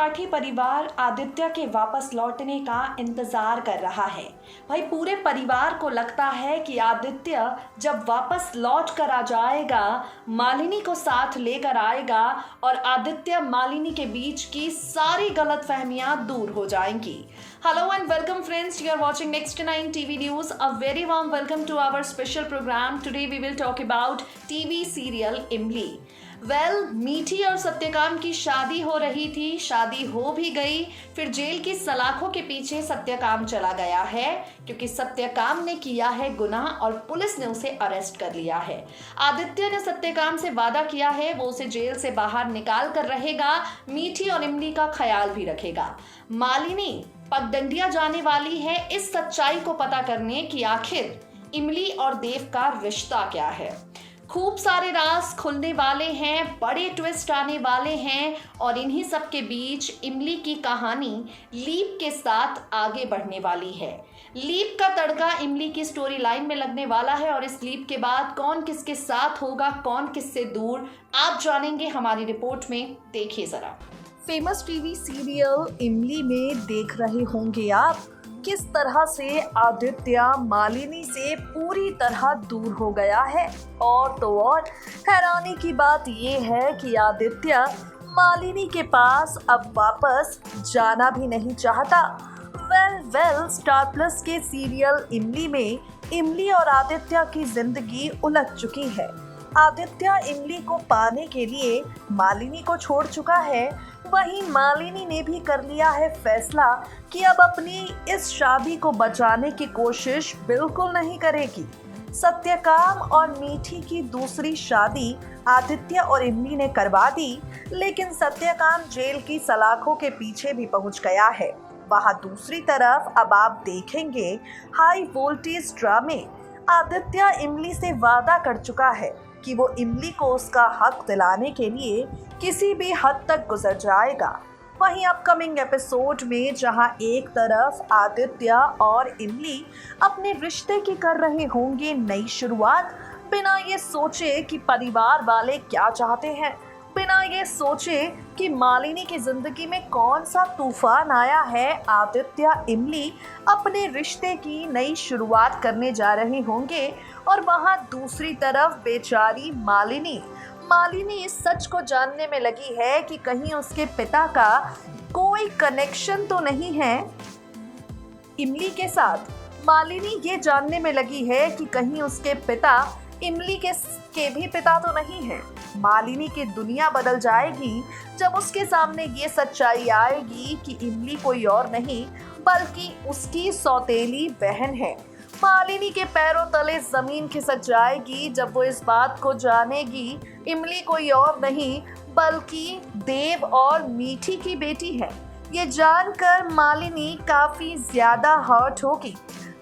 त्रिपाठी परिवार आदित्य के वापस लौटने का इंतजार कर रहा है। भाई पूरे परिवार को लगता है कि आदित्य जब वापस लौट कर आ जाएगा, मालिनी को साथ लेकर आएगा और आदित्य मालिनी के बीच की सारी गलतफहमियां दूर हो जाएंगी। Hello and welcome friends, you are watching next 9 TV news. A very warm welcome to our special program. Today we will talk about TV serial Imli. मीठी और सत्यकाम की शादी हो रही थी, शादी हो भी गई, फिर जेल की सलाखों के पीछे सत्यकाम चला गया है क्योंकि सत्यकाम ने किया है गुनाह और पुलिस ने उसे अरेस्ट कर लिया है। आदित्य ने सत्यकाम से वादा किया है वो उसे जेल से बाहर निकाल कर रहेगा, मीठी और इमली का ख्याल भी रखेगा। मालिनी पगडंडिया जाने वाली है इस सच्चाई को पता करने कि आखिर इमली और देव का रिश्ता क्या है। खूब सारे राज खुलने वाले हैं, बड़े ट्विस्ट आने वाले हैं और इन्हीं सब के बीच इमली की कहानी लीप के साथ आगे बढ़ने वाली है। लीप का तड़का इमली की स्टोरी लाइन में लगने वाला है और इस लीप के बाद कौन किसके साथ होगा, कौन किससे दूर, आप जानेंगे हमारी रिपोर्ट में। देखिए जरा। फेमस टीवी सीरियल इमली में देख रहे होंगे आप किस तरह से आदित्य मालिनी से पूरी तरह दूर हो गया है। और तो और हैरानी की बात ये है कि आदित्य मालिनी के पास अब वापस जाना भी नहीं चाहता। वेल स्टार प्लस के सीरियल इमली में इमली और आदित्य की जिंदगी उलझ चुकी है। आदित्य इमली को पाने के लिए मालिनी को छोड़ चुका है, वहीं मालिनी ने भी कर लिया है फैसला कि अब अपनी इस शादी को बचाने की कोशिश बिल्कुल नहीं करेगी। सत्यकाम और मीठी की दूसरी शादी आदित्य और इमली ने करवा दी, लेकिन सत्यकाम जेल की सलाखों के पीछे भी पहुंच गया है। वहां दूसरी तरफ अब आप देखेंगे हाई वोल्टेज ड्रामे। आदित्य इमली से वादा कर चुका है कि वो इमली को उसका हक दिलाने के लिए किसी भी हद तक गुजर जाएगा। वहीं अपकमिंग एपिसोड में जहां एक तरफ आदित्य और इमली अपने रिश्ते की कर रहे होंगे नई शुरुआत, बिना ये सोचे कि परिवार वाले क्या चाहते हैं, बिना ये सोचे कि मालिनी की जिंदगी में कौन सा तूफान आया है, आदित्य इमली अपने रिश्ते की नई शुरुआत करने जा रहे होंगे। और वहां दूसरी तरफ बेचारी मालिनी इस सच को जानने में लगी है कि कहीं उसके पिता का कोई कनेक्शन तो नहीं है इमली के साथ। मालिनी ये जानने में लगी है कि कहीं उसके पिता इमली के भी पिता तो नहीं है। मालिनी की दुनिया बदल जाएगी जब उसके सामने ये सच्चाई आएगी कि इमली कोई और नहीं बल्कि उसकी सौतेली बहन है। मालिनी के पैरों तले जमीन खिसक जाएगी जब वो इस बात को जानेगी इमली कोई और नहीं बल्कि देव और मीठी की बेटी है। ये जानकर मालिनी काफी ज्यादा हर्ट होगी।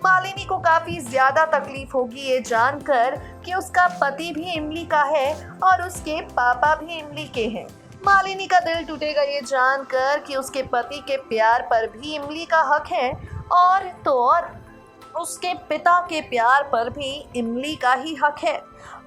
मालिनी को काफी ज्यादा तकलीफ होगी ये जानकर कि उसका पति भी इमली का है और उसके पापा भी इमली के हैं। मालिनी का दिल टूटेगा ये जानकर कि उसके पति के प्यार पर भी इमली का हक है और तो और उसके पिता के प्यार पर भी इमली का ही हक है।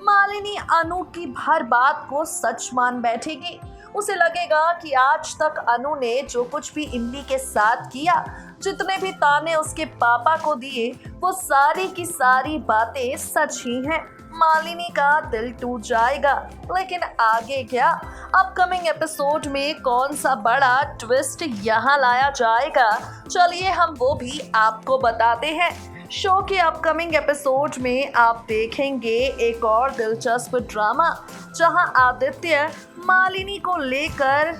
मालिनी अनु की हर बात को सच मान बैठेगी। उसे लगेगा कि आज तक अनु ने जो कुछ भी इमली के साथ किया, जितने भी ताने उसके पापा को दिए, वो सारी की सारी बातें सच ही हैं। मालिनी का दिल टूट जाएगा, लेकिन आगे क्या? अपकमिंग एपिसोड में कौन सा बड़ा ट्विस्ट यहाँ लाया जाएगा, चलिए हम वो भी आपको बताते हैं। शो के अपकमिंग एपिसोड में आप देखेंगे एक और दिलचस्प ड्रामा जहां आदित्य मालिनी को लेकर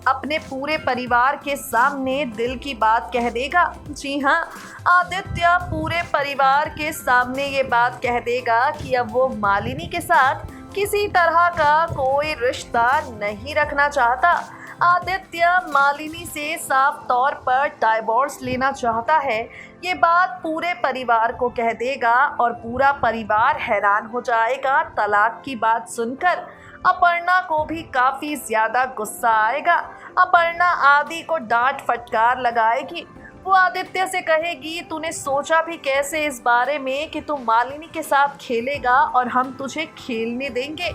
अपने पूरे परिवार के सामने दिल की बात कह देगा। जी हाँ, आदित्य पूरे परिवार के सामने ये बात कह देगा कि अब वो मालिनी के साथ किसी तरह का कोई रिश्ता नहीं रखना चाहता। आदित्य मालिनी से साफ तौर पर डाइवोर्स लेना चाहता है। ये बात पूरे परिवार को कह देगा और पूरा परिवार हैरान हो जाएगा तलाक की बात सुनकर। अपर्णा को भी काफ़ी ज़्यादा गुस्सा आएगा। अपर्णा आदि को डांट फटकार लगाएगी। वो आदित्य से कहेगी, तूने सोचा भी कैसे इस बारे में कि तू मालिनी के साथ खेलेगा और हम तुझे खेलने देंगे।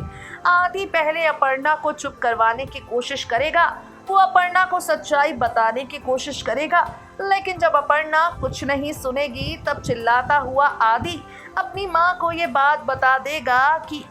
आदि पहले अपर्णा को चुप करवाने की कोशिश करेगा, वो अपर्णा को सच्चाई बताने की कोशिश करेगा, लेकिन जब अपर्णा कुछ नहीं सुनेगी तब चिल्लाता हुआ आदि अपनी माँ को ये बात बता देगा कि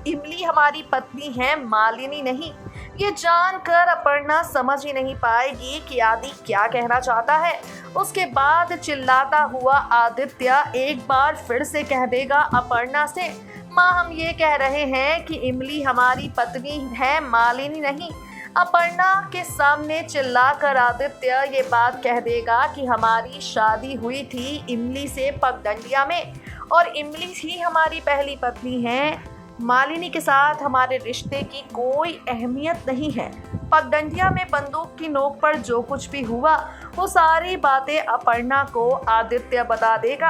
इमली हमारी पत्नी है, मालिनी नहीं। ये जानकर अपर्णा समझ ही नहीं पाएगी कि आदि क्या कहना चाहता है। उसके बाद चिल्लाता हुआ आदित्य एक बार फिर से कह देगा अपर्णा से, माँ हम ये कह रहे हैं कि इमली हमारी पत्नी है, मालिनी नहीं। अपर्णा के सामने चिल्लाकर आदित्य ये बात कह देगा कि हमारी शादी हुई थी इमली से पगडंडिया में और इमली ही हमारी पहली पत्नी है। मालिनी के साथ हमारे रिश्ते की कोई अहमियत नहीं है। पगडंडिया में बंदूक की नोक पर जो कुछ भी हुआ वो सारी बातें अपर्णा को आदित्य बता देगा।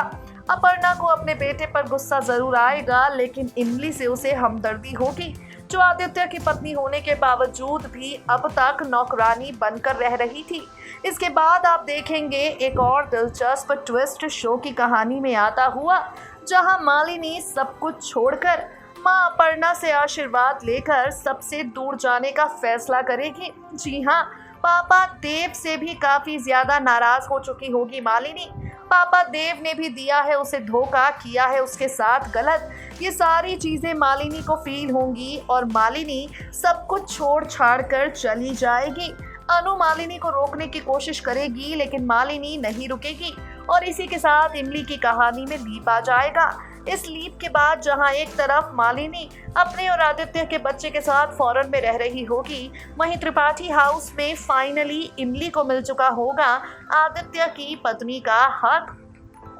अपर्णा को अपने बेटे पर गुस्सा जरूर आएगा, लेकिन इमली से उसे हमदर्दी होगी, जो आदित्य की पत्नी होने के बावजूद भी अब तक नौकरानी बनकर रह रही थी। इसके बाद आप देखेंगे एक और दिलचस्प ट्विस्ट शो की कहानी में आता हुआ, जहां मालिनी सब कुछ छोड़कर माँ अपर्णा से आशीर्वाद लेकर सबसे दूर जाने का फैसला करेगी। जी हाँ, पापा देव से भी काफी ज्यादा नाराज हो चुकी होगी मालिनी। पापा देव ने भी दिया है उसे धोखा, किया है उसके साथ गलत। ये सारी चीजें मालिनी को फील होंगी और मालिनी सब कुछ छोड़ छाड़ कर चली जाएगी। अनु मालिनी को रोकने की कोशिश करेगी, लेकिन मालिनी नहीं रुकेगी और इसी के साथ इमली की कहानी में लीप आ जाएगा। इस लीप के बाद जहां एक तरफ मालिनी अपने और आदित्य के बच्चे के साथ फॉरेन में रह रही होगी, वहीं त्रिपाठी हाउस में फाइनली इमली को मिल चुका होगा आदित्य की पत्नी का हक।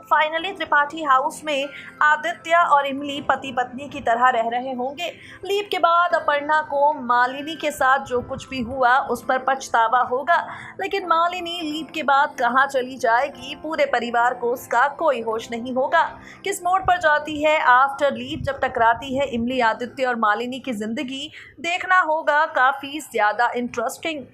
फाइनली त्रिपाठी हाउस में आदित्य और इमली पति पत्नी की तरह रह रहे होंगे। लीप के बाद अपर्णा को मालिनी के साथ जो कुछ भी हुआ उस पर पछतावा होगा, लेकिन मालिनी लीप के बाद कहाँ चली जाएगी, पूरे परिवार को उसका कोई होश नहीं होगा। किस मोड़ पर जाती है आफ्टर लीप, जब टकराती है इमली, आदित्य और मालिनी की जिंदगी, देखना होगा काफ़ी ज़्यादा इंटरेस्टिंग।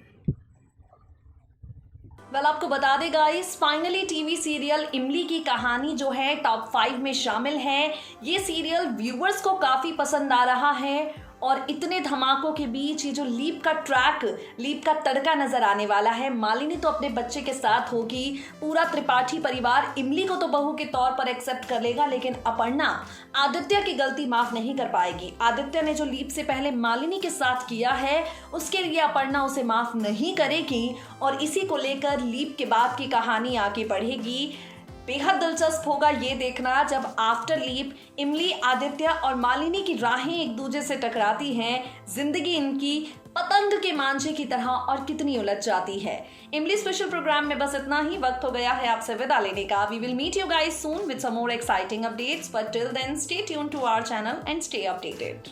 आपको बता दें गाइस, फाइनली टीवी सीरियल इमली की कहानी जो है टॉप 5 में शामिल है। ये सीरियल व्यूअर्स को काफ़ी पसंद आ रहा है और इतने धमाकों के बीच ये जो लीप का ट्रैक, लीप का तड़का नजर आने वाला है। मालिनी तो अपने बच्चे के साथ होगी, पूरा त्रिपाठी परिवार इमली को तो बहू के तौर पर एक्सेप्ट कर लेगा, लेकिन अपर्णा आदित्य की गलती माफ नहीं कर पाएगी। आदित्य ने जो लीप से पहले मालिनी के साथ किया है उसके लिए अपर्णा उसे माफ नहीं करेगी और इसी को लेकर लीप के बाद की कहानी आगे बढ़ेगी। बेहद दिलचस्प होगा ये देखना जब आफ्टर लीप इमली, आदित्य और मालिनी की राहें एक दूसरे से टकराती हैं, जिंदगी इनकी पतंग के मांझे की तरह और कितनी उलझ जाती है। इमली स्पेशल प्रोग्राम में बस इतना ही, वक्त हो गया है आपसे विदा लेने का। We will meet you guys soon with some more exciting updates, but till then stay tuned to our channel and stay updated.